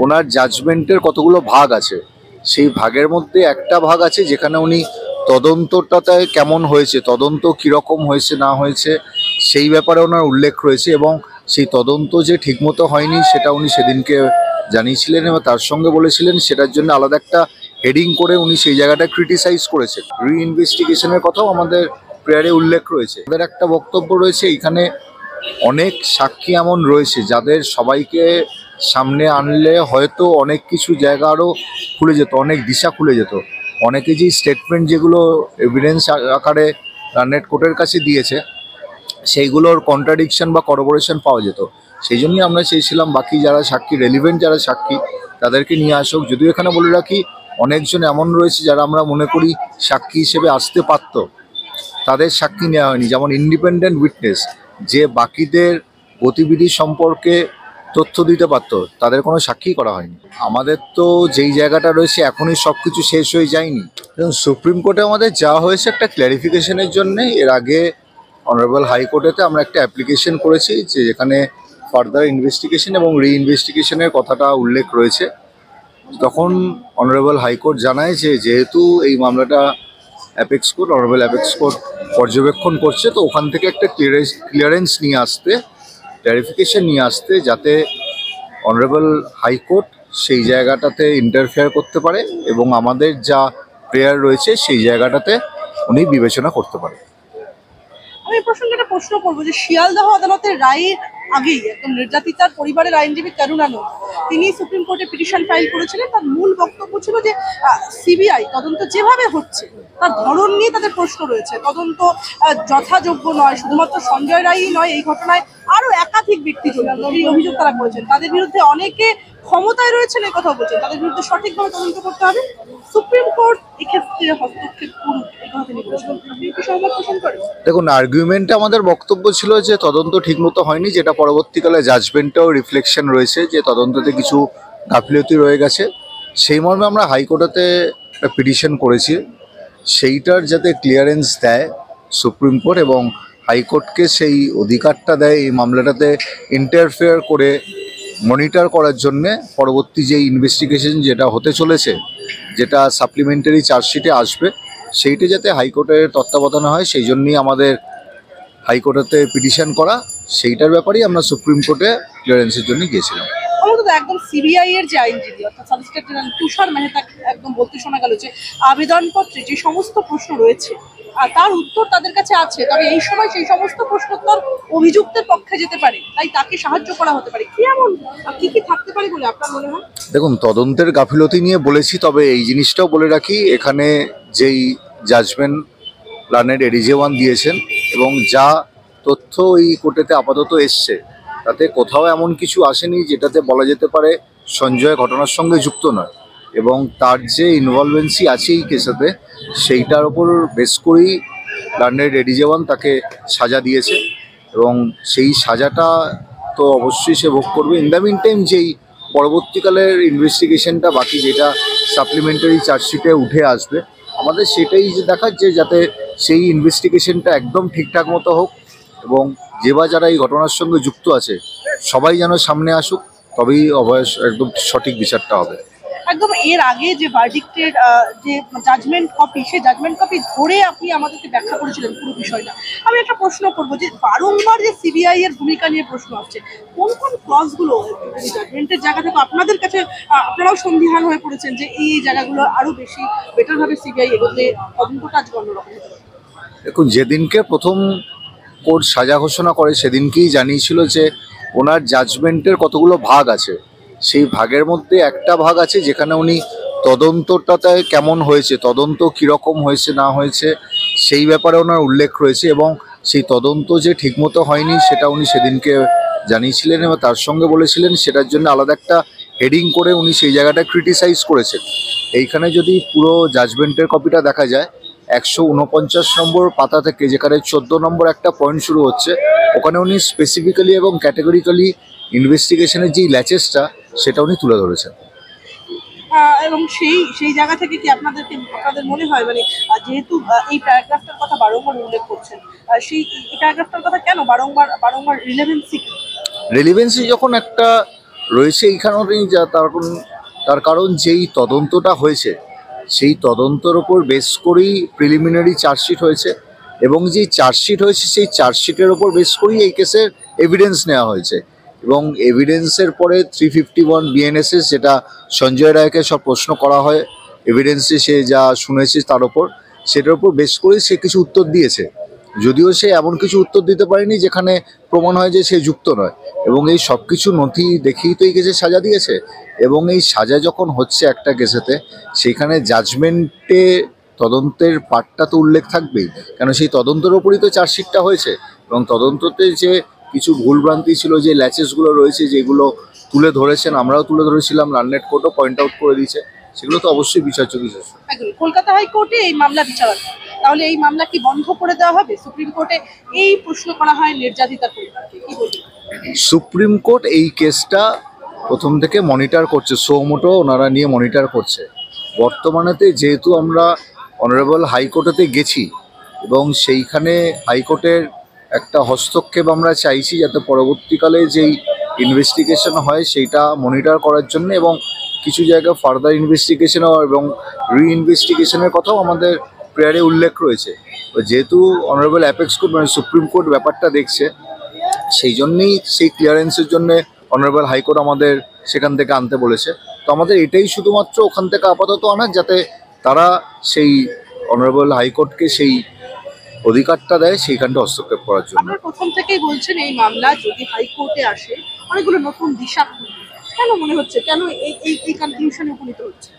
ওনার জাজমেন্টের কতগুলো ভাগ আছে, সেই ভাগের মধ্যে একটা ভাগ আছে যেখানে উনি তদন্তটাতে কেমন হয়েছে, তদন্ত কীরকম হয়েছে না হয়েছে সেই ব্যাপারে ওনার উল্লেখ রয়েছে, এবং সেই তদন্ত যে ঠিকমতো হয়নি সেটা উনি সেদিনকে জানিয়েছিলেন এবং তার সঙ্গে বলেছিলেন সেটার জন্য আলাদা একটা হেডিং করে উনি সেই জায়গাটা ক্রিটিসাইজ করেছেন। রিইনভেস্টিগেশনের কথাও আমাদের প্রেয়ারে উল্লেখ রয়েছে। ওদের একটা বক্তব্য রয়েছে, এখানে অনেক সাক্ষী এমন রয়েছে যাদের সবাইকে সামনে আনলে হয়তো অনেক কিছু জায়গা আরও খুলে যেত, অনেক দিশা খুলে যেত। অনেকে যে স্টেটমেন্ট যেগুলো এভিডেন্স আকারে রানেট কোর্টের কাছে দিয়েছে সেইগুলোর কন্ট্রাডিকশন বা করবোরেশন পাওয়া যেত। সেই জন্যই আমরা চেয়েছিলাম বাকি যারা সাক্ষী, রেলিভেন্ট যারা সাক্ষী তাদেরকে নিয়ে আসুক। যদিও এখানে বলে রাখি অনেকজন এমন রয়েছে যারা আমরা মনে করি সাক্ষী হিসেবে আসতে পারত, তাদের সাক্ষী নেওয়া হয়নি। যেমন ইন্ডিপেন্ডেন্ট উইটনেস যে বাকিদের গতিবিধি সম্পর্কে তথ্য দিতে পারতো, তাদের কোনো সাক্ষী করা হয়নি। আমাদের তো যেই জায়গাটা রয়েছে এখনই সব কিছু শেষ হয়ে যায়নি। এবং সুপ্রিম কোর্টে আমাদের যাওয়া হয়েছে একটা ক্ল্যারিফিকেশনের জন্যে। এর আগে অনারেবল হাইকোর্টেতে আমরা একটা অ্যাপ্লিকেশন করেছি যে যেখানে ফার্দার ইনভেস্টিগেশন এবং রিইনভেস্টিগেশনের কথাটা উল্লেখ রয়েছে। তখন অনারেবল হাইকোর্ট জানায় যে যেহেতু এই মামলাটা apex court, honourable apex court পর্যবেক্ষণ করছে, তো ওখান থেকে একটা ক্লিয়ারেন্স নিয়ে আসতে, ক্ল্যারিফিকেশন নিয়ে আসতে, যাতে অনারেবল হাইকোর্ট সেই জায়গাটাতে ইন্টারফেয়ার করতে পারে এবং আমাদের যা প্রেয়ার রয়েছে সেই জায়গাটাতে উনি বিবেচনা করতে পারে। আমি এই প্রসঙ্গে একটা প্রশ্ন করবো যে শিয়ালদহ আদালতের রায়ের আগেই একদম নির্যাতিতার পরিবারের আইনজীবী করুণানন্দ তিনি সুপ্রিম কোর্টে পিটিশন ফাইল করেছিলেন। তার মূল বক্তব্য ছিল যে সিবিআই তদন্ত যেভাবে হচ্ছে তার ধরন নিয়ে তাদের প্রশ্ন রয়েছে, তদন্ত যথাযোগ্য নয়। শুধুমাত্র সঞ্জয় রায়ই নয়, এই ঘটনায় আরো একাধিক ব্যক্তি জড়িত, এই অভিযোগ তারা করেছেন। তাদের বিরুদ্ধে অনেকে ক্ষমতায় রয়েছেন এই কথা বলছেন, তাদের বিরুদ্ধে সঠিকভাবে তদন্ত করতে হবে, সুপ্রিম কোর্ট এক্ষেত্রে হস্তক্ষেপ করুক, এই কথা তিনি বলেছেন। আপনি কি সহমত পোষণ করেন? দেখুন, আর্গুমেন্টে আমাদের বক্তব্য ছিল যে তদন্ত ঠিকমতো হয়নি, যেটা পরবর্তীকালে জাজমেন্টেও রিফ্লেকশন রয়েছে যে তদন্ততে কিছু গাফিলতি রয়ে গেছে। সেই মর্মে আমরা হাইকোর্টেতে একটা পিটিশন করেছি, সেইটার যাতে ক্লিয়ারেন্স দেয় সুপ্রিম কোর্ট এবং হাইকোর্টকে সেই অধিকারটা দেয় এই মামলাটাতে ইন্টারফেয়ার করে মনিটর করার জন্যে পরবর্তী যে ইনভেস্টিগেশন যেটা হতে চলেছে, যেটা সাপ্লিমেন্টারি চার্জশিটে আসবে, সেইটা যাতে হাইকোর্টের তত্ত্বাবধানে হয় সেই জন্যই আমাদের হাইকোর্টেতে পিটিশন করা। সেইটার ব্যাপারেই আমরা সুপ্রিম কোর্টে ক্লিয়ারেন্সের জন্য গিয়েছিলাম। একদম সিবিআই এর যে আইনজীবী অর্থাৎ সলিসিটর জেনারেল তুষার মেহতা একদম বলতে শোনা গেল যে আবেদনপত্রে যে সমস্ত প্রশ্ন রয়েছে তার উত্তর তাদের কাছে আছে, তবে এই সময় সেই সমস্ত প্রশ্নোত্তর অভিযুক্তের পক্ষে যেতে পারে, তাই তাকে সাহায্য করা হতে পারে। কি এমন কি কি থাকতে পারে বলে আপনার মনে হয়? দেখুন, তদন্তের গাফিলতি নিয়ে বলেছি, তবে এই জিনিসটাও বলে রাখি এখানে যেই জাজমেন্ট লার্নেড এডিজে-1 দিয়েছেন এবং যা তথ্য এই কোর্টেতে আপাতত এসছে তাতে কোথাও এমন কিছু আসেনি যেটাতে বলা যেতে পারে সঞ্জয় ঘটনার সঙ্গে যুক্ত নয়, এবং তার যে ইনভলভেন্সি আছে এই কেসেতে সেইটার ওপর বেস করেই লার্নেড এডিজে-1 তাকে সাজা দিয়েছে এবং সেই সাজাটা তো অবশ্যই সে ভোগ করবে। ইন দ্য মিন টাইম যেই পরবর্তীকালের ইনভেস্টিগেশনটা বাকি, যেটা সাপ্লিমেন্টারি চার্জশিটে উঠে আসবে, আমাদের সেটাই যে দেখার যে যাতে সেই ইনভেস্টিগেশনটা একদম ঠিকঠাক মতো হোক এবং যে বা যারা এই ঘটনার সঙ্গে যুক্ত আছে সবাই যেন সামনে আসুক, তবেই একদম সঠিক বিচারটা হবে। একদম এর আগে যে ভার্ডিক্টের যে জাজমেন্ট কপি, সেই জাজমেন্ট কপি ধরে আপনি আমাদেরকে ব্যাখ্যা করেছিলেন পুরো বিষয়টা। আমি একটা প্রশ্ন করবো যে বারংবার যে সিবিআই এর ভূমিকা নিয়ে প্রশ্ন আসছে, কোন কোন ক্লজগুলো জাজমেন্টের জায়গা থেকে আপনাদের কাছে আপনারাও সন্দিহান হয়ে পড়েছেন যে এই জায়গাগুলো আরো বেশি বেটারভাবে সিবিআই এগোতে তদন্তটা আজকে অন্যরকম? দেখুন, যেদিনকে প্রথম কোর্ট সাজা ঘোষণা করে সেদিনকেই জানিয়েছিল যে ওনার জাজমেন্টের কতগুলো ভাগ আছে, সেই ভাগের মধ্যে একটা ভাগ আছে যেখানে উনি তদন্তটাতে কেমন হয়েছে, তদন্ত কীরকম হয়েছে না হয়েছে সেই ব্যাপারে ওনার উল্লেখ রয়েছে, এবং সেই তদন্ত যে ঠিকমতো হয়নি সেটা উনি সেদিনকে জানিয়েছিলেন এবং তার সঙ্গে বলেছিলেন সেটার জন্য আলাদা একটা হেডিং করে উনি সেই জায়গাটা ক্রিটিসাইজ করেছেন। এইখানে যদি পুরো জাজমেন্টের কপিটা দেখা যায় 149 নম্বর পাতা থেকে, যেখানে 14 নম্বর একটা পয়েন্ট শুরু হচ্ছে, ওখানে উনি স্পেসিফিক্যালি এবং ক্যাটেগরিক্যালি ইনভেস্টিগেশনের যেই ল্যাচেসটা সেটা উনি তুলে ধরেছেন। এবং সেই জায়গা থেকে কি আপনাদের মনে হয় মানে যেহেতু এই প্যারাগ্রাফটার কথা বারংবার উল্লেখ করছেন, সেই প্যারাগ্রাফটার কথা কেন বারংবার রিলেভেন্সি যখন একটা রয়েছে এইখানেই যা তার কারণ যেই তদন্তটা হয়েছে সেই তদন্তর ওপর বেস করেই প্রিলিমিনারি চার্জশিট হয়েছে, এবং যেই চার্জশিট হয়েছে সেই চার্জশিটের ওপর বেস করেই এই কেসের এভিডেন্স নেওয়া হয়েছে। এবং এভিডেন্সের পরে 351 বিএনএসএস, যেটা সঞ্জয় রায়কে সব প্রশ্ন করা হয় এভিডেন্সে সে যা শুনেছে তার ওপর, সেটার উপর বেস করে সে কিছু উত্তর দিয়েছে। যদিও সে এমন কিছু উত্তর দিতে পারেনি যেখানে প্রমাণ হয় যে সে যুক্ত নয়, এবং এই সব কিছু নথি দেখেই তো এই কেসে সাজা দিয়েছে। এবং এই সাজা যখন হচ্ছে একটা কেসেতে, সেইখানে জাজমেন্টে তদন্তের পার্টটা তো উল্লেখ থাকবেই, কেন সেই তদন্তের ওপরই তো চার্জশিটটা হয়েছে। এবং তদন্ততে যে কিছু ভুলভ্রান্তি ছিল, যে ল্যাচেসগুলো রয়েছে যেগুলো তুলে ধরেছেন, আমরাও তুলে ধরেছিলাম, লার্নেট কোর্টও পয়েন্ট আউট করে দিয়েছে, সেগুলো তো অবশ্যই বিচার্য বিষয়। একদমই। কলকাতা হাইকোর্টে এই মামলা বিচারাধীন, তাহলে এই মামলা কি বন্ধ করে দেওয়া হবে? সুপ্রিম কোর্টে এই প্রশ্ন করা হয় নির্যাতিতার পরিবারকে, কি বলবেন? সুপ্রিম কোর্ট এই কেসটা প্রথম থেকে মনিটর করছে, সোমোটো ওনারা নিয়ে মনিটর করছে। বর্তমানেতে যেহেতু আমরা অনারেবল হাইকোর্টেতে গেছি, এবং সেইখানে হাইকোর্টের একটা হস্তক্ষেপ আমরা চাইছি, যাতে পরবর্তীকালে যেই ইনভেস্টিগেশন হয় সেইটা মনিটর করার জন্য, এবং কিছু জায়গায় ফার্দার ইনভেস্টিগেশন এবং রিইনভেস্টিগেশনের কথাও আমাদের প্রেয়ারে উল্লেখ রয়েছে। তো যেহেতু অনারেবল অ্যাপেক্স কোর্ট মানে সুপ্রিম কোর্ট ব্যাপারটা দেখছে, সেই জন্যেই সেই ক্লিয়ারেন্সের জন্য অনারেবল হাইকোর্ট আমাদের সেখান থেকে আনতে বলেছে। তো আমাদের এটাই শুধুমাত্র ওখান থেকে আপাতত আনার, যাতে তারা সেই অনারেবল হাইকোর্টকে সেই অধিকারটা দেয় সেইখানটা হস্তক্ষেপ করার জন্য। আপনারা প্রথম থেকেই বলছেন এই মামলা যদি হাইকোর্টে আসে অনেকগুলো নতুন দিশা খুলবে, কেন মনে হচ্ছে, কেন এই এই এই কনক্লুশনে উপনীত হচ্ছে?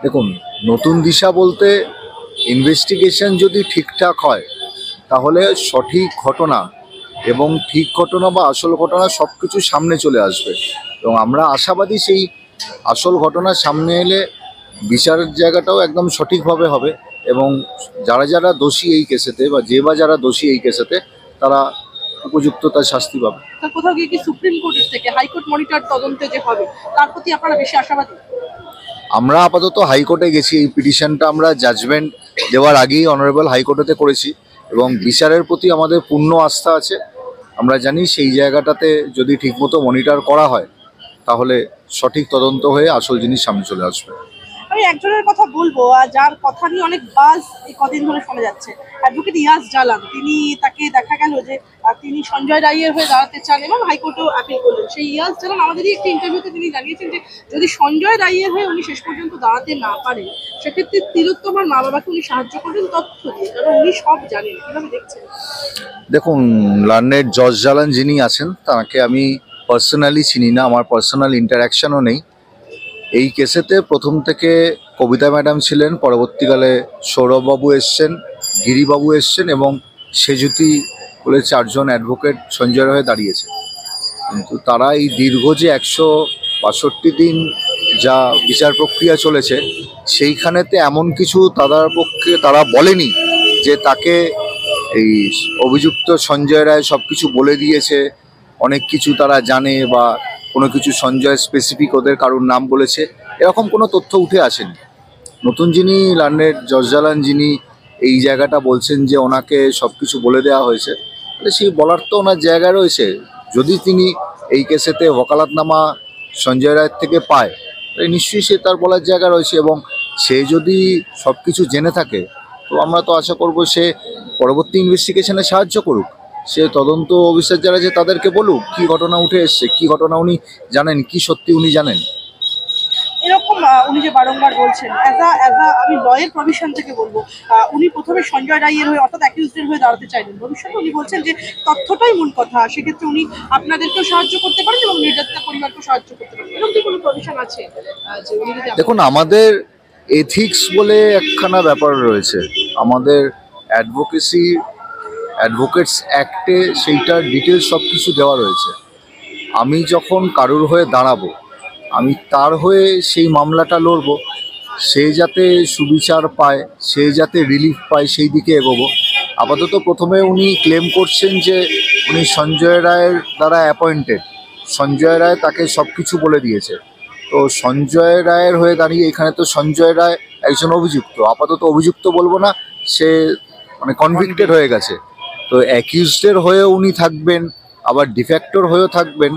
দেখুন, নতুন দিশা বলতে ইনভেস্টিগেশন যদি ঠিকঠাক হয়, তাহলে সঠিক ঘটনা এবং ঠিক ঘটনা বা আসল ঘটনা সব কিছু সামনে চলে আসবে। এবং আমরা আশাবাদী সেই আসল ঘটনা সামনে এলে বিচারের জায়গাটাও একদম সঠিকভাবে হবে, এবং যারা যারা দোষী এই কেসেতে বা যারা দোষী এই কেসেতে, তারা উপযুক্ত তার শাস্তি পাবে। তার কোথাও গিয়ে কি সুপ্রিম কোর্টের থেকে হাইকোর্ট মনিটর তদন্তে যে হবে তার প্রতি আপনারা বেশি আশাবাদী? আমরা আপাতত হাইকোর্টে গেছি, এই পিটিশনটা আমরা জাজমেন্ট দেওয়ার আগেই অনারেবল হাইকোর্টেতে করেছি, এবং বিচারের প্রতি আমাদের পূর্ণ আস্থা আছে। আমরা জানি সেই জায়গাটাতে যদি ঠিকমতো মনিটর করা হয়, তাহলে সঠিক তদন্ত হয়ে আসল জিনিস সামনে চলে আসবে। আমি একজনের কথা বলবো, আর যার কথা নিয়ে অনেক বাজ এই কদিন ধরে শোনা যাচ্ছে, অ্যাডভোকেট ইয়াস জালান। তাকে দেখা গেল যে তিনি সঞ্জয় রায়ের হয়ে দাঁড়াতে চান এবং হাইকোর্টেও আপিল করলেন। সেই ইয়াস জালান আমাদেরই একটি ইন্টারভিউতে তিনি জানিয়েছেন যে যদি সঞ্জয় রায়ের হয়ে উনি শেষ পর্যন্ত দাঁড়াতে না পারেন, সেক্ষেত্রে তিলোত্তমার মা বাবাকে উনি সাহায্য করবেন তথ্য দিয়ে, কারণ উনি সব জানেন। কিভাবে দেখছেন? দেখুন, লার্নেড জজ জালান যিনি আছেন, তাকে আমি পার্সোনালি চিনি না, আমার পার্সোনাল ইন্টারাকশনও নেই। এই কেসেতে প্রথম থেকে কবিতা ম্যাডাম ছিলেন, পরবর্তীকালে সৌরভবাবু এসছেন, গিরিবাবু এসছেন, এবং সেজুতি বলে 4 জন অ্যাডভোকেট সঞ্জয় হয়ে দাঁড়িয়েছে। কিন্তু তারা এই দীর্ঘ যে 162 দিন যা বিচার প্রক্রিয়া চলেছে, সেইখানেতে এমন কিছু তারা বলেনি যে তাকে এই অভিযুক্ত সঞ্জয় রায় সব কিছু বলে দিয়েছে, অনেক কিছু তারা জানে, বা কোনো কিছু সঞ্জয় স্পেসিফিক ওদের কারোর নাম বলেছে, এরকম কোনো তথ্য উঠে আসেনি। নতুন যিনি লার্নেড জজ জালান, যিনি এই জায়গাটা বলছেন যে ওনাকে সব কিছু বলে দেওয়া হয়েছে, তাহলে সেই বলার তো ওনার জায়গা রয়েছে। যদি তিনি এই কেসেতে ওকালাতনামা সঞ্জয় রায়ের থেকে পায়, তাহলে নিশ্চয়ই সে তার বলার জায়গা রয়েছে, এবং সে যদি সব কিছু জেনে থাকে, তো আমরা তো আশা করব সে পরবর্তী ইনভেস্টিগেশনে সাহায্য করুক। সে তদন্ত অফিসার যারা আছে তাদেরকে বলুক কী ঘটনা উঠে এসছে, কী ঘটনা উনি জানেন, কী সত্যি উনি জানেন। এরকম উনি যে বারংবার বলছেন, আমি লয়ের প্রভিশন থেকে বলবো, উনি প্রথমে সঞ্জয় রায়ের হয়ে অর্থাৎ অ্যাকিউজডের হয়ে দাঁড়াতে চাইলেন। ভবিষ্যতে উনি বলছেন যে তথ্যটাই মূল কথা, সেক্ষেত্রে উনি আপনাদেরকেও সাহায্য করতে পারেন এবং নির্যাতিতা পরিবারকেও সাহায্য করতে পারেন। এরকম কি কোনো প্রভিশন আছে যে উনি যদি? দেখুন, আমাদের এথিক্স বলে একখানা ব্যাপার রয়েছে, আমাদের অ্যাডভোকেটস অ্যাক্টে সেইটার ডিটেলস সব কিছু দেওয়া রয়েছে। আমি যখন কারোর হয়ে দাঁড়াবো, আমি তার হয়ে সেই মামলাটা লড়ব, সে যাতে সুবিচার পায়, সে যাতে রিলিফ পায়, সেই দিকে এগোবো। আপাতত প্রথমে উনি ক্লেম করছেন যে উনি সঞ্জয় রায়ের দ্বারা অ্যাপয়েন্টেড, সঞ্জয় রায় তাকে সব কিছু বলে দিয়েছে। তো সঞ্জয় রায়ের হয়ে দাঁড়িয়ে এখানে তো সঞ্জয় রায় একজন অভিযুক্ত, আপাতত অভিযুক্ত বলবো না, সে মানে কনভিক্টেড হয়ে গেছে। তো অ্যাকিউজডের হয়েও উনি থাকবেন, আবার ডিফ্যাক্টর হয়েও থাকবেন,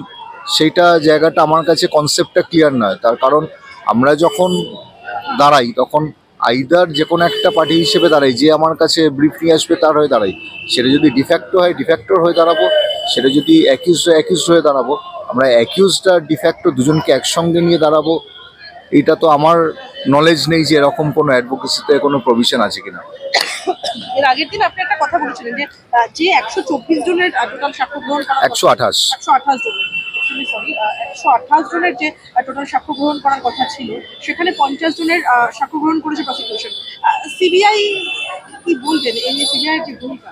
সেইটা জায়গাটা আমার কাছে কনসেপ্টটা ক্লিয়ার নয়। তার কারণ আমরা যখন দাঁড়াই তখন আইদার যে কোনো একটা পার্টি হিসেবে দাঁড়াই, যে আমার কাছে ব্রিফ নিয়ে আসবে তার হয়ে দাঁড়াই। সেটা যদি ডিফ্যাক্টো হয় ডিফ্যাক্টোর হয়ে দাঁড়াবো, সেটা যদি অ্যাকিউজড হয়ে দাঁড়াবো। আমরা অ্যাকিউজড আর ডিফ্যাক্টো দুজনকে একসঙ্গে নিয়ে দাঁড়াবো, এটা তো আমার নলেজ নেই যে এরকম কোনো অ্যাডভোকেসিতে কোনো প্রভিশন আছে কিনা। এর আগের দিন আপনি একটা কথা বলেছিলেন যে যে 124 জনের টোটাল সাক্ষ্য গ্রহণ করা 128 128 জনের সরি 128 জনের যে টোটাল সাক্ষ্য গ্রহণ করার কথা ছিল, সেখানে 50 জনের সাক্ষ্য গ্রহণ করেছে প্রসিকিউশন। সিবিআই কি বলবেন এই নিয়ে, সিবিআই যে ভূমিকা?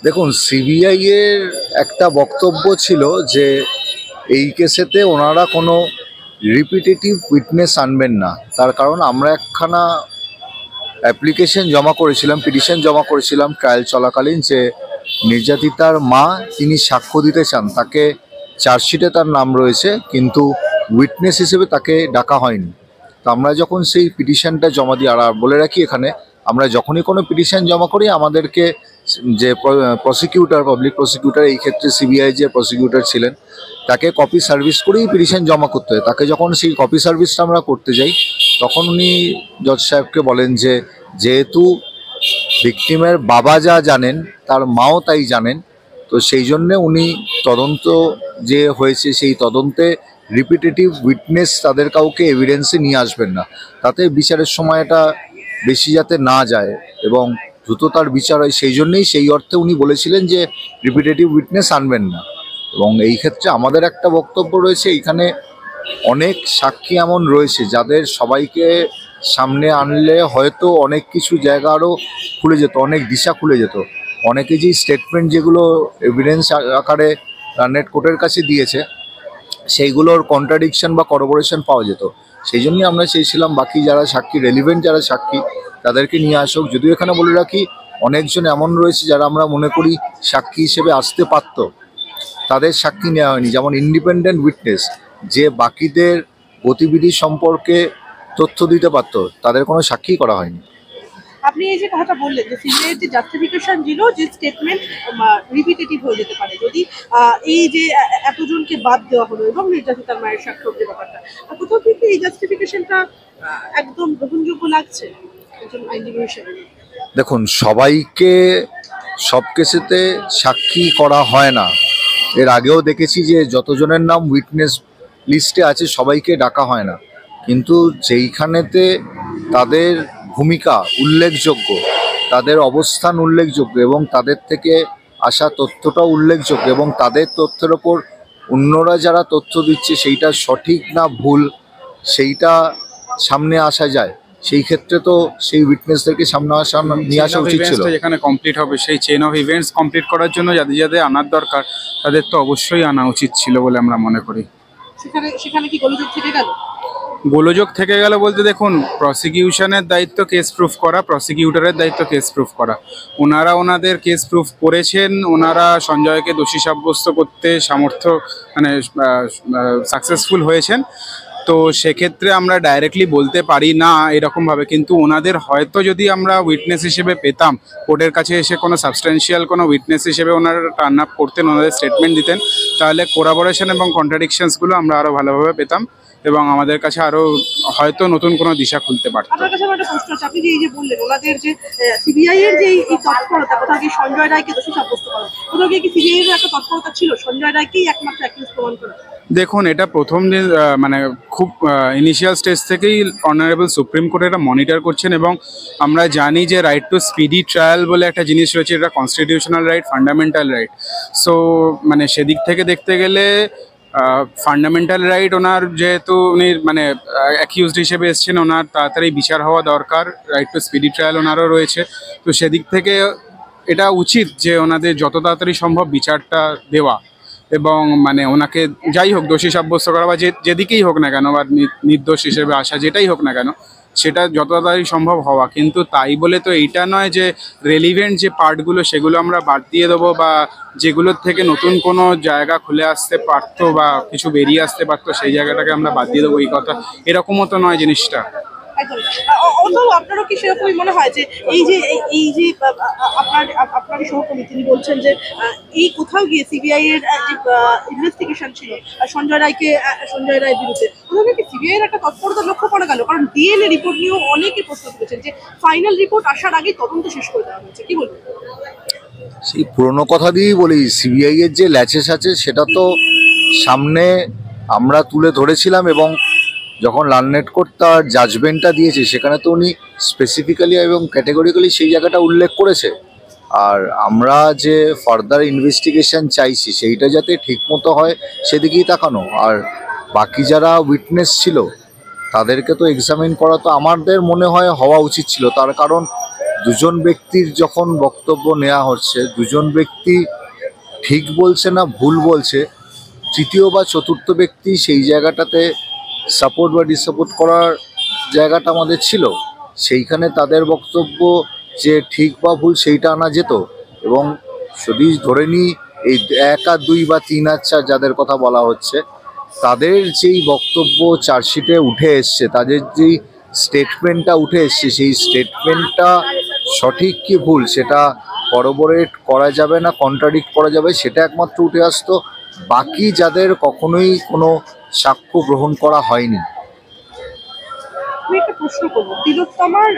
দেখুন, সিবিআই এর একটা বক্তব্য ছিল যে এই কেসেতে ওনারা কোনো রিপিটেটিভ উইটনেস আনবেন না। তার কারণ আমরা একখানা অ্যাপ্লিকেশন জমা করেছিলাম, পিটিশন জমা করেছিলাম ট্রায়াল চলাকালীন, যে নির্যাতিতার মা তিনি সাক্ষ্য দিতে চান, তাকে চার্জশিটে তার নাম রয়েছে কিন্তু উইটনেস হিসেবে তাকে ডাকা হয়নি। তো আমরা যখন সেই পিটিশনটা জমা দিই, আর বলে রাখি এখানে, আমরা যখনই কোনো পিটিশন জমা করি আমাদেরকে যে প্রসিকিউটর, পাবলিক প্রসিকিউটর, এই ক্ষেত্রে সিবিআই যে প্রসিকিউটর ছিলেন, তাকে কপি সার্ভিস করেই পিটিশন জমা করতে হয়। তাকে যখন সেই কপি সার্ভিসটা আমরা করতে যাই তখন উনি জজ সাহেবকে বলেন যে যেহেতু ভিকটিমের বাবা যা জানেন তার মাও তাই জানেন, তো সেই জন্যে উনি তদন্ত যে হয়েছে সেই তদন্তে রিপিটেটিভ উইটনেস তাদের কাউকে এভিডেন্সে নিয়ে আসবেন না, তাতে বিচারের সময়টা বেশি যাতে না যায় এবং দ্রুত তার বিচার হয়, সেই জন্যেই সেই অর্থে উনি বলেছিলেন যে রিপিটেটিভ উইটনেস আনবেন না। এবং এই ক্ষেত্রে আমাদের একটা বক্তব্য রয়েছে, এইখানে অনেক সাক্ষী এমন রয়েছে যাদের সবাইকে সামনে আনলে হয়তো অনেক কিছু জায়গা আরও খুলে যেত, অনেক দিশা খুলে যেত। অনেকে যেই স্টেটমেন্ট যেগুলো এভিডেন্স আকারে রানেট কোর্টের কাছে দিয়েছে সেইগুলোর কন্ট্রাডিকশন বা করবোরেশন পাওয়া যেত। সেই জন্যই আমরা চেয়েছিলাম বাকি যারা সাক্ষী, রেলিভেন্ট যারা সাক্ষী, তাদেরকে নিয়ে আসুক। যদিও এখানে বলে রাখি অনেকজন এমন রয়েছে যারা আমরা মনে করি সাক্ষী হিসেবে আসতে পারতো, তাদের সাক্ষী নেওয়া হয়নি। যেমন ইন্ডিপেন্ডেন্ট উইটনেস, যে বাকিদের গতিবিধি সম্পর্কে তথ্য দিতে পারতো, তাদের কোনো সাক্ষী করা হয়নি। আপনি এই যে কথাটা বললেন যে সিবিআই যে জাস্টিফিকেশন দিল যে স্টেটমেন্ট রিপিটেটিভ হয়ে যেতে পারে যদি এই যে এতজনকে বাদ দেওয়া হলো এবং নির্যাতিতার মায়ের সাক্ষ্য যে ব্যাপারটা, কোথাও কিন্তু এই জাস্টিফিকেশনটা একদম গ্রহণযোগ্য লাগছে একজন আইনজীবী হিসেবে? দেখুন, সবাইকে সব কেসেতে সাক্ষী করা হয় না। এর আগেও দেখেছি যে যতজনের নাম উইটনেস লিস্টে আছে সবাইকে ডাকা হয় না, কিন্তু যেইখানেতে তাদের ভূমিকা উল্লেখযোগ্য, তাদের অবস্থান উল্লেখযোগ্য এবং তাদের থেকে আসা তথ্যটাও উল্লেখযোগ্য এবং তাদের তথ্যের ওপর অন্যরা যারা তথ্য দিচ্ছে সেইটা সঠিক না ভুল সেইটা সামনে আসা যায়, সেই ক্ষেত্রে তো সেই উইটনেসদেরকে সামনে নিয়ে আসা উচিত ছিল। যেখানে কমপ্লিট হবে সেই চেইন অফ ইভেন্টস কমপ্লিট করার জন্য যাদের যাদের আনার দরকার তাদের তো অবশ্যই আনা উচিত ছিল বলে আমরা মনে করি। সেখানে কি গোলযোগ থেকে গেল? গোলযোগ থেকে গেল বলতে, দেখুন, প্রসিকিউশনের দায়িত্ব কেস প্রুফ করা, প্রসিকিউটরের দায়িত্ব কেস প্রুফ করা। ওনারা ওনাদের কেস প্রুফ করেছেন, ওনারা সঞ্জয়কে দোষী সাব্যস্ত করতে সামর্থ্য মানে সাকসেসফুল হয়েছেন। তো সেক্ষেত্রে আমরা ডাইরেক্টলি বলতে পারি না এরকমভাবে, কিন্তু ওনাদের হয়তো যদি আমরা উইটনেস হিসেবে পেতাম, কোর্টের কাছে এসে কোনো সাবস্টেন্সিয়াল কোনো উইটনেস হিসেবে ওনারা টার্ন আপ করতেন, ওনাদের স্টেটমেন্ট দিতেন, তাহলে কোরাবোরেশন এবং কন্ট্রাডিকশনসগুলো আমরা আরও ভালোভাবে পেতাম এবং আমাদের কাছে আরও হয়তো নতুন কোনো দিশা খুলতে পারত। আপনার কাছে আমার একটা প্রশ্ন আছে, আপনি যে এই যে বললেন ওনাদের যে সিবিআই এর যে এই তৎপরতা, কোথাও কি সঞ্জয় রায়কে দোষী সাব্যস্ত করা, কোথাও কি সিবিআই এর একটা তৎপরতা ছিল সঞ্জয় রায়কেই একমাত্র অ্যাকিউজ প্রমাণ করা? দেখুন, এটা প্রথম দিন মানে খুব ইনিশিয়াল স্টেজ থেকেই অনারেবল সুপ্রিম কোর্ট এটা মনিটর করছেন এবং আমরা জানি যে রাইট টু স্পিডি ট্রায়াল বলে একটা জিনিস রয়েছে, এটা constitutional right, fundamental right. So মানে সেদিক থেকে দেখতে গেলে ফান্ডামেন্টাল রাইট ওনার, যেহেতু উনি মানে অ্যাকিউজড হিসেবে এসছেন, ওনার তাড়াতাড়ি বিচার হওয়া দরকার, রাইট টু স্পিডি ট্রায়াল ওনারও রয়েছে। তো সেদিক থেকে এটা উচিত যে ওনাদের যত তাড়াতাড়ি সম্ভব বিচারটা দেওয়া এবং মানে ওনাকে যাই হোক দোষী সাব্যস্ত করা বা যেদিকেই হোক না কেন বা নির্দোষ হিসেবে আসা যেটাই হোক না কেন সেটা যত তাড়াতাড়ি সম্ভব হওয়া। কিন্তু তাই বলে তো এইটা নয় যে রেলিভেন্ট যে পার্টগুলো সেগুলো আমরা বাদ দিয়ে দেবো বা যেগুলোর থেকে নতুন কোনো জায়গা খুলে আসতে পারতো বা কিছু বেরিয়ে আসতে পারতো সেই জায়গাটাকে আমরা বাদ দিয়ে দেবো, এই কথা এরকমও তো নয় জিনিসটা। একদম। অথবা আপনারও কি সেরকমই মনে হয় যে এই যে আপনারই সহকর্মী তিনি বলছেন যে এই কোথাও গিয়ে সিবিআই এর যে ইনভেস্টিগেশন ছিল সঞ্জয় রায়ের বিরুদ্ধে, কোথাও কি সিবিআই এর একটা তৎপরতা লক্ষ্য করা গেল? কারণ ডিএনএ রিপোর্ট নিয়েও অনেকে প্রশ্ন তুলেছেন যে ফাইনাল রিপোর্ট আসার আগেই তদন্ত শেষ করে দেওয়া হয়েছে, কি বলবেন? সেই পুরনো কথা দিয়েই বলি, সিবিআই এর যে ল্যাচেস আছে সেটা তো সামনে আমরা তুলে ধরেছিলাম, এবং যখন লার্নেট কোর্ট তার জাজমেন্টটা দিয়েছে সেখানে তো উনি স্পেসিফিক্যালি এবং ক্যাটেগরিক্যালি সেই জায়গাটা উল্লেখ করেছে। আর আমরা যে ফার্দার ইনভেস্টিগেশন চাইছি সেইটা যাতে ঠিকমতো হয় সেদিকেই তাকানো। আর বাকি যারা উইটনেস ছিল তাদেরকে তো এক্সামিন করা তো আমাদের মনে হয় হওয়া উচিত ছিল। তার কারণ দুজন ব্যক্তির যখন বক্তব্য নেওয়া হচ্ছে, দুজন ব্যক্তি ঠিক বলছে না ভুল বলছে, তৃতীয় বা চতুর্থ ব্যক্তি সেই জায়গাটাতে সাপোর্ট বা ডিসাপোর্ট করার জায়গাটা আমাদের ছিল। সেইখানে তাদের বক্তব্য যে ঠিক বা ভুল সেইটা আনা যেত। এবং যদি ধরে নিই এই 1 আর 2 বা 3 আর 4 যাদের কথা বলা হচ্ছে, তাদের যেই বক্তব্য চার্জশিটে উঠে এসছে, তাদের যেই স্টেটমেন্টটা উঠে এসছে, সেই স্টেটমেন্টটা সঠিক কি ভুল সেটা করবোরেট করা যাবে না কন্ট্রাডিক্ট করা যাবে সেটা একমাত্র উঠে আসতো। বাকি যাদের কখনোই কোনো সাক্ষ্য গ্রহণ করা হয়নি। আমি একটা প্রশ্ন করবো, তিলোত্তমার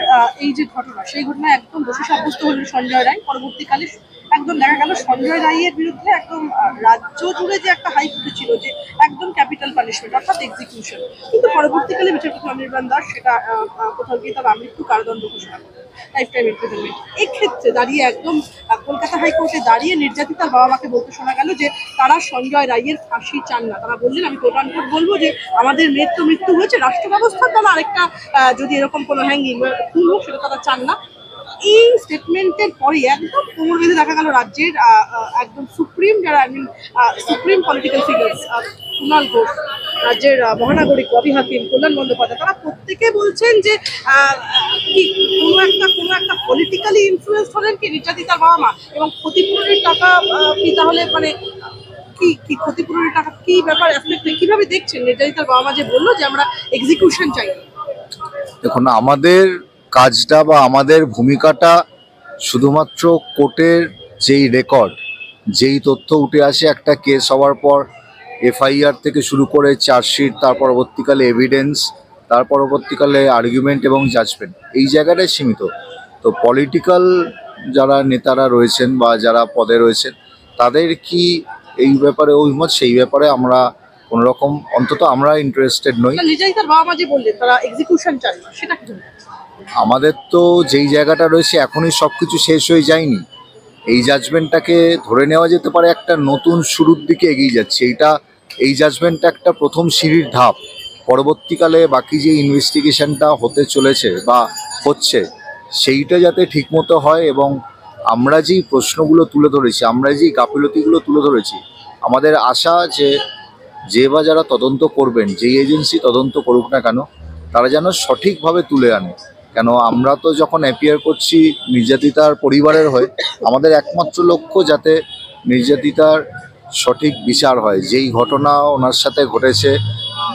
এই যে ঘটনা, সেই ঘটনায় একদম দোষী সাব্যস্ত হলেন সঞ্জয় রায়। পরবর্তীকালে একদম দেখা গেল সঞ্জয় রায়ের বিরুদ্ধে একদম রাজ্য জুড়ে যে একটা হাইপ উঠেছিল যে একদম ক্যাপিটাল পানিশমেন্ট অর্থাৎ এক্সিকিউশন, কিন্তু পরবর্তীকালে বিচারপতি অনির্বাণ দাস সেটা কোথাও গিয়ে তার আমৃত্যু কারাদণ্ড ঘোষণা করেন, লাইফ টাইম ইমপ্রিজনমেন্ট। এক্ষেত্রে দাঁড়িয়ে একদম কলকাতা হাইকোর্টে দাঁড়িয়ে নির্যাতিতার বাবা মাকে বলতে শোনা গেল যে তারা সঞ্জয় রায়ের ফাঁসি চান না। তারা বললেন, আমি কোট আনকোট বলবো, যে আমাদের মেয়ের তো মৃত্যু হয়েছে, রাষ্ট্র ব্যবস্থার দ্বারা আরেকটা যদি এরকম কোনো হ্যাঙ্গিং খুন হোক সেটা তারা চান না। এই স্টেটমেন্টের পরে একদম কোমর বেঁধে দেখা গেল রাজ্যের একদম সুপ্রিম যারা supreme political figures, Kunal Ghosh, রাজ্যের মহানাগরিক রবি হাকিম, কল্যাণ বন্দ্যোপাধ্যায়, তারা প্রত্যেকে বলছেন যে কি কোনো একটা পলিটিক্যালি ইনফ্লুয়েন্স হলেন কি নির্যাতিতার বাবা মা, এবং ক্ষতিপূরণের টাকা কি তাহলে মানে কি ক্ষতিপূরণের টাকা কি ব্যাপার অ্যাসপেক্টে কিভাবে দেখছেন? নির্যাতিতার বাবা মা যে বললো যে আমরা এক্সিকিউশন চাই। দেখুন, আমাদের কাজটা বা আমাদের ভূমিকাটা শুধুমাত্র কোর্টের যেই রেকর্ড, যেই তথ্য উঠে আসে একটা কেস হওয়ার পর, এফআইআর থেকে শুরু করে চার্জশিট, তার পরবর্তীকালে এভিডেন্স, তার পরবর্তীকালে আর্গুমেন্ট এবং জাজমেন্ট, এই জায়গাটায় সীমিত। তো পলিটিক্যাল যারা নেতারা রয়েছেন বা যারা পদে রয়েছেন তাদের কি এই ব্যাপারে অভিমত, সেই ব্যাপারে আমরা কোনোরকম অন্তত আমরা ইন্টারেস্টেড নই। নির্যাতিতার বাবা মা যে বললেন তারা এক্সিকিউশন চান না, সেটা কি? আমাদের তো যেই জায়গাটা রয়েছে এখনই সব কিছু শেষ হয়ে যায়নি। এই জাজমেন্টটাকে ধরে নেওয়া যেতে পারে একটা নতুন শুরুর দিকে এগিয়ে যাচ্ছে। এই জাজমেন্টটা একটা প্রথম সিঁড়ির ধাপ। পরবর্তীকালে বাকি যে ইনভেস্টিগেশনটা হতে চলেছে বা হচ্ছে সেইটা যাতে ঠিকমতো হয়, এবং আমরা যেই প্রশ্নগুলো তুলে ধরেছি, আমরা যেই গাফিলতিগুলো তুলে ধরেছি, আমাদের আশা যে বা যারা তদন্ত করবেন, যেই এজেন্সি তদন্ত করুক না কেন, তারা যেন সঠিকভাবে তুলে আনে। কেন আমরা তো যখন অ্যাপিয়ার করছি নির্যাতিতার পরিবারের হয়ে, আমাদের একমাত্র লক্ষ্য যাতে নির্যাতিতার সঠিক বিচার হয়। যেই ঘটনা ওনার সাথে ঘটেছে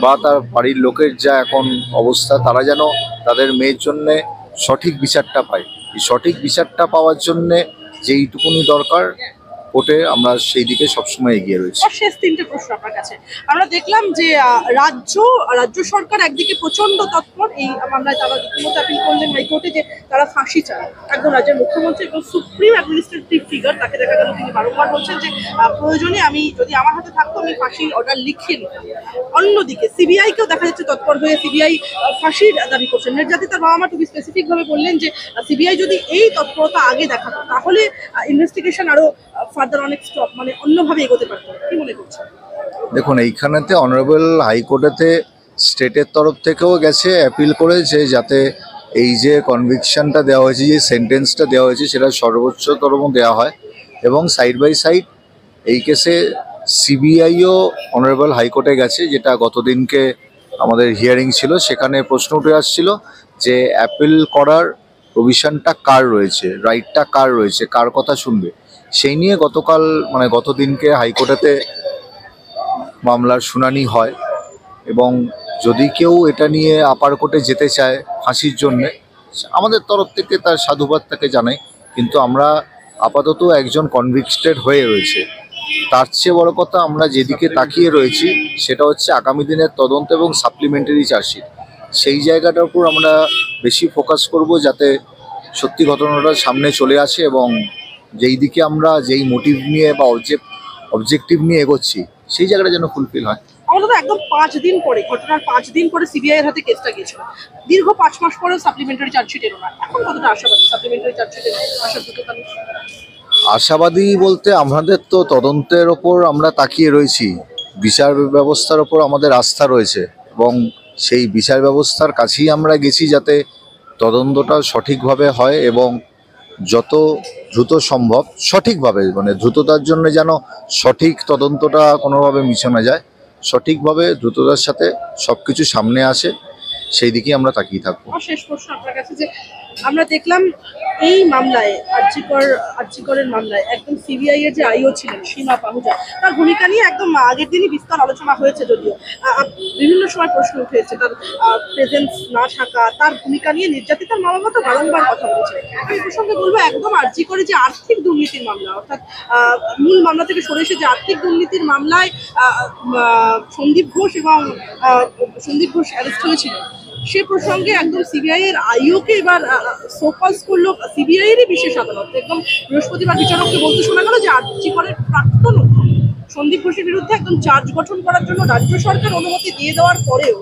বা তার বাড়ির লোকের যা এখন অবস্থা, তারা যেন তাদের মেয়ের জন্যে সঠিক বিচারটা পায়। এই সঠিক বিচারটা পাওয়ার জন্যে যেইটুকুনি দরকার কোর্টে, আমরা সেই দিকে সবসময় এগিয়ে রয়েছি। শেষ তিনটে প্রশ্ন আপনার কাছে। আমরা দেখলাম যে রাজ্য সরকার একদিকে প্রচন্ড তৎপর, এই মামলায় তারা রীতিমতো আপিল করলেন হাইকোর্টে যে তারা ফাঁসি চায়। একদম রাজ্যের মুখ্যমন্ত্রী এবং সুপ্রিম অ্যাডমিনিস্ট্রেটিভ ফিগার, তাকে দেখা গেল তিনি বারংবার বলছেন যে প্রয়োজনে যদি আমার হাতে থাকতো আমি ফাঁসির অর্ডার লিখিয়ে নিতাম। অন্যদিকে সিবিআই কেও দেখা যাচ্ছে তৎপর হয়ে সিবিআই ফাঁসির দাবি করছেন। নির্যাতিতার বাবা মা টুবি স্পেসিফিক ভাবে বললেন যে সিবিআই যদি এই তৎপরতা আগে দেখাতো তাহলে ইনভেস্টিগেশন আরো ফার্দার অনেক স্টপ মানে অন্যভাবে এগোতে পারতো। কি মনে করছেন? দেখুন, এইখানেতে অনারেবল হাইকোর্টেতে স্টেটের তরফ থেকেও গেছে অ্যাপিল করে যে যাতে এই যে কনভিকশনটা দেওয়া হয়েছে, যে সেন্টেন্সটা দেওয়া হয়েছে সেটা সর্বোচ্চতম দেওয়া হয়। এবং সাইড বাই সাইড এই কেসে সিবিআইও অনারেবল হাইকোর্টে গেছে, যেটা গতদিনকে আমাদের হিয়ারিং ছিল। সেখানে প্রশ্ন উঠে আসছিল যে অ্যাপিল করার প্রভিশনটা কার রয়েছে, রাইটটা কার রয়েছে, কার কথা শুনবে। সেই নিয়ে গতদিনকে হাইকোর্টেতে মামলার শুনানি হয়, এবং যদি কেউ এটা নিয়ে আপার কোর্টে যেতে চায় ফাঁসির জন্যে, আমাদের তরফ থেকে তার সাধুবাদ তাকে জানাই, কিন্তু আমরা আপাতত একজন কনভিক্টেড হয়ে রয়েছে। তার চেয়ে বড় কথা আমরা যেদিকে তাকিয়ে রয়েছি সেটা হচ্ছে আগামী দিনের তদন্ত এবং সাপ্লিমেন্টারি চার্জশিট। সেই জায়গাটার উপর আমরা বেশি ফোকাস করব, যাতে সত্যি ঘটনাটা সামনে চলে আসে এবং যেই দিকে আমরা যেই মোটিভ নিয়ে বা অবজেক্টিভ নিয়ে এগোচ্ছি সেই জায়গাটা যেন ফুলফিল হয়। আমাদের তো একদম 5 দিন পরে, ঘটনার 5 দিন পরে সিবিআই এর হাতে কেসটা গেছিল। দীর্ঘ 5 মাস পরেও সাপ্লিমেন্টারি চার্জশিট এলো না। এখন কতটা আশাবাদী সাপ্লিমেন্টারি চার্জশিটের আশার যোগ্যতা নেই? আশাবাদী বলতে আমাদের তো তদন্তের ওপর আমরা তাকিয়ে রয়েছি, বিচার ব্যবস্থার ওপর আমাদের আস্থা রয়েছে এবং সেই বিচার ব্যবস্থার কাছেই আমরা গেছি যাতে তদন্তটা সঠিকভাবে হয় এবং যত দ্রুত সম্ভব সঠিকভাবে, মানে দ্রুততার জন্য যেন সঠিক তদন্তটা কোনোভাবে মিশে না যায়, সঠিকভাবে দ্রুততার সাথে সব কিছু সামনে আসে, সেই দিকেই আমরা তাকিয়ে থাকবো। আমার শেষ প্রশ্ন আপনার কাছে, যে আমরা দেখলাম এই মামলায় আরজিকরের মামলায় একদম সিবিআই এর যে আইও ছিলেন সীমা পাহুজা, তার ভূমিকা নিয়ে একদম আগের দিনই বিস্তার আলোচনা হয়েছে, যদিও বিভিন্ন সময় প্রশ্ন উঠেছে তার প্রেজেন্স না থাকা, তার ভূমিকা নিয়ে নির্যাতিতার মা বাবা তো বারংবার কথা বলেছে। আমি এই প্রসঙ্গে বলবো, একদম আরজিকরে যে আর্থিক দুর্নীতির মামলা, অর্থাৎ মূল মামলা থেকে সরে এসে যে আর্থিক দুর্নীতির মামলায় সন্দীপ ঘোষ অ্যারেস্ট হয়েছিল, সে প্রসঙ্গে একদম সিবিআই এর আইওকে এবার সোকস করলো সিবিআই এরই বিশেষ আদালত। একদম বৃহস্পতিবার বিচারককে বলতে শোনা গেল যে আরজিকরের প্রাক্তন সন্দীপ ঘোষের বিরুদ্ধে একদম চার্জ গঠন করার জন্য রাজ্য সরকার অনুমতি দিয়ে দেওয়ার পরেও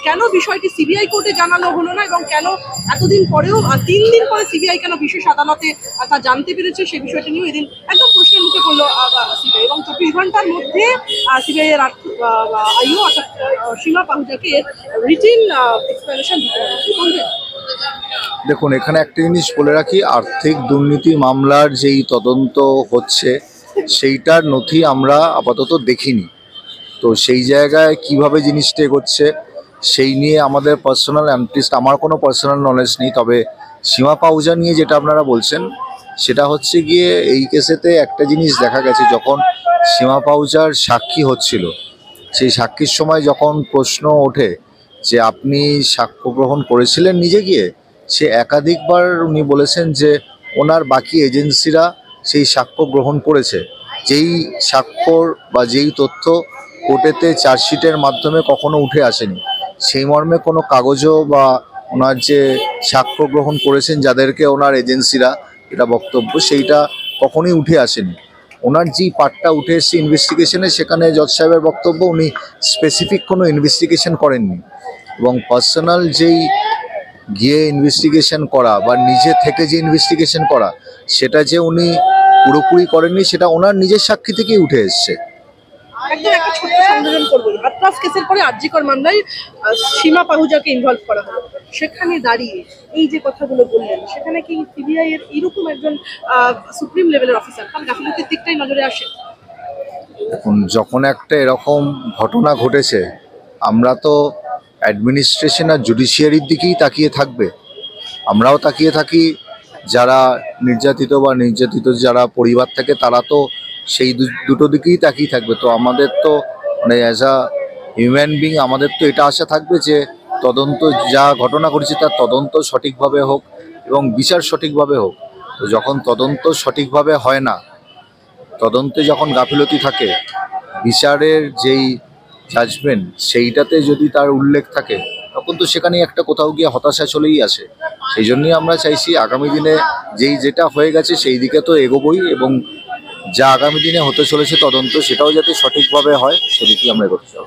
কেন বিষয়টি সিবিআই কোর্টে জানানো হলো না, এবং কেন এতদিন পরেও 3 দিন পরে সিবিআই কেন বিশেষ আদালতে তা জানতে পেরেছে, সেই বিষয়টি নিয়ে এদিন একদম প্রশ্নের মুখে পড়লো সিবিআই। এবং 24 ঘন্টার মধ্যে সিবিআই এর আইও অর্থাৎ সীমা পাহুজাকে রিটিন এক্সপ্লেনেশন দিতে হবে। দেখুন, এখানে একটা জিনিস বলে রাখি, আর্থিক দুর্নীতি মামলার যেই তদন্ত হচ্ছে সেইটার নথি আমরা আপাতত দেখিনি, তো সেই জায়গায় কিভাবে জিনিসটা এগোচ্ছে সেই নিয়ে আমাদের পার্সোনাল, অ্যাটলিস্ট আমার কোনো পার্সোনাল নলেজ নেই। তবে সীমা পাহুজা নিয়ে যেটা আপনারা বলছেন সেটা হচ্ছে গিয়ে এই কেসেতে একটা জিনিস দেখা গেছে, যখন সীমা পাহুজার সাক্ষী হচ্ছিল সেই সাক্ষীর সময় যখন প্রশ্ন ওঠে যে আপনি সাক্ষ্য গ্রহণ করেছিলেন নিজে গিয়ে, সে একাধিকবার উনি বলেছেন যে ওনার বাকি এজেন্সিরা সেই সাক্ষ্য গ্রহণ করেছে, যেই স্বাক্ষর বা যেই তথ্য কোর্টেতে চার্জশিটের মাধ্যমে কখনো উঠে আসেনি, সেই মর্মে কোনো কাগজও বা ওনার যে সাক্ষ্য গ্রহণ করেছেন যাদেরকে ওনার এজেন্সিরা, এটা বক্তব্য, সেইটা কখনোই উঠে আসেনি। ওনার যেই পার্টটা উঠে এসছে ইনভেস্টিগেশনে, সেখানে জজ সাহেবের বক্তব্য উনি স্পেসিফিক কোনো ইনভেস্টিগেশন করেননি, এবং পার্সোনাল যেই গিয়ে ইনভেস্টিগেশন করা বা নিজে থেকে যে ইনভেস্টিগেশন করা সেটা যে উনি পুরোপুরি করেননি, সেটা ওনার নিজের সাক্ষী থেকেই উঠে এসছে। একদম একটা ছোট্ট সংযোজন করবো, হাতরাস কেসের পরে আরজিকর মামলায় সীমা পাহুজাকে ইনভলভ করা হলো, সেখানে দাঁড়িয়ে এই যে কথাগুলো বললেন, সেখানে কি সিবিআই এর এরকম একজন সুপ্রিম লেভেলের অফিসার তার গাফিলতির দিকটাই নজরে আসে? এখন যখন একটা এরকম ঘটনা ঘটেছে, আমরা তো অ্যাডমিনিস্ট্রেশন আর জুডিশিয়ারির দিকেই তাকিয়ে থাকবে, আমরাও তাকিয়ে থাকি, যারা নির্যাতিত বা নির্যাতিত যারা পরিবার থাকে তারা তো সেই দুটো দিকেই তাকিয়ে থাকবে। তো আমাদের তো মানে অ্যাজ আ হিউম্যান বিং আমাদের তো এটা আশা থাকবে যে তদন্ত যা ঘটনা ঘটেছে তার তদন্ত সঠিকভাবে হোক এবং বিচার সঠিকভাবে হোক। তো যখন তদন্ত সঠিকভাবে হয় না, তদন্তে যখন গাফিলতি থাকে, বিচারের যেই জাজমেন্ট সেইটাতে যদি তার উল্লেখ থাকে, তখন তো সেখানে একটা কোথাও গিয়ে হতাশা চলেই আসে। সেই জন্যই আমরা চাইছি আগামী দিনে যেটা হয়ে গেছে সেই দিকে তো এগোবই, এবং যা আগামী দিনে হতে চলেছে তদন্ত সেটাও যাতে সঠিকভাবে হয় সেদিকেই আমরা এগোতে চাই।